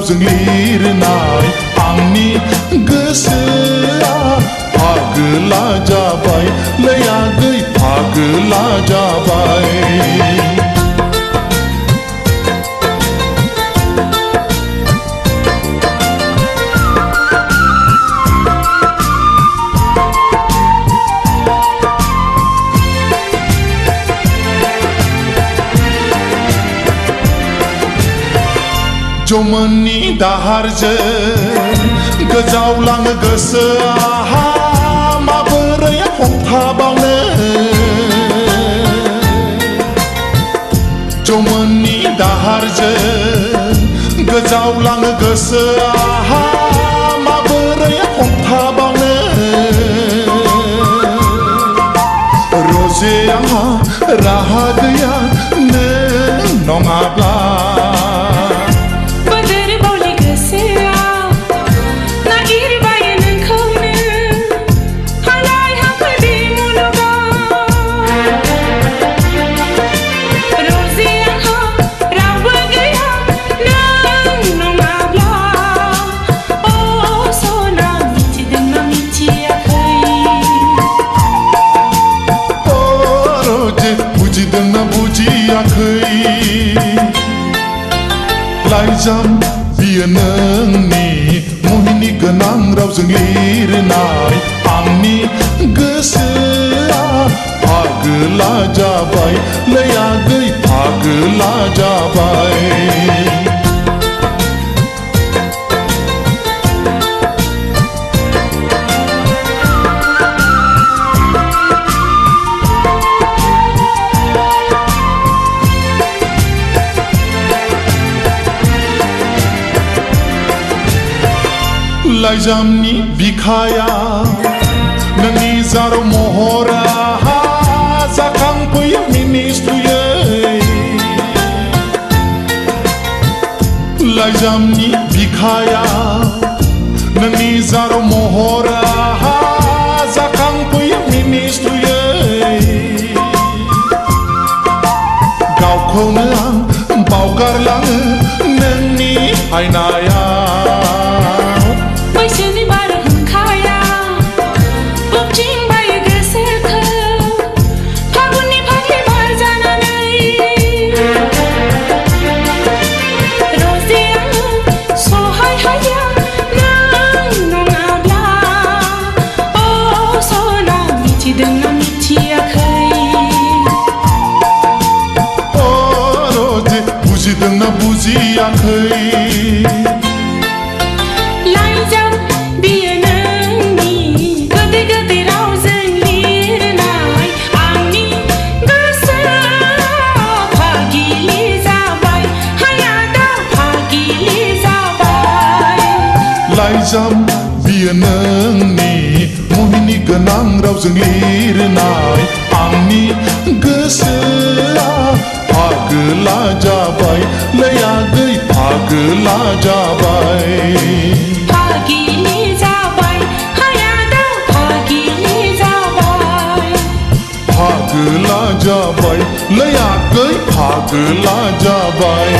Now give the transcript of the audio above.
रावजों लिरनाय आंनि गोसोआ फागोला जाबाय लै आगै फागोला जाबाय जमोननि दाहारजों गोजावलाङो गोसोआ माबोरै हमथाबावनो जमोननि दाहारजों गोजावलाङो गोसोआ माबोरै हमथाबावनो रजे आंहा राहा गैया नों नङाब्ला बुजिदोंना बुजियाखै लाइजाम बियो नोंनि मुहिनि गोनां रावजों लिरनाय आंनि गोसोआ फागोला जाबाय लै आगै फागोला जाबाय लाइजामनि बिखाया नोंनि जाराव महरा जाखांफैयो मिनिस्लुयै लाइजामनि बिखाया नोंनि जाराव महरा जाखांफैयो मिनिस्लुयै गावखौनो आं बावगारलाङो नोंनि आयनाया बुजिदोंना बुजियाखै लाइजाम बियो नोंनि गोदै गोदै रावजों लिरनाय आंनि गोसोआ फागिलि जाबाय हायादा फागिलि जाबाय लाइजाम बियो नोंनि मुहिनि गोनां रावजों लिरनाय आंनि गोसोआ फागोला जाबाय लै आगै फागोला जाबाय फागिलि जाबाय हायादा फागिलि जाबाय फागोला जाबाय लै आगै फागोला जाबाय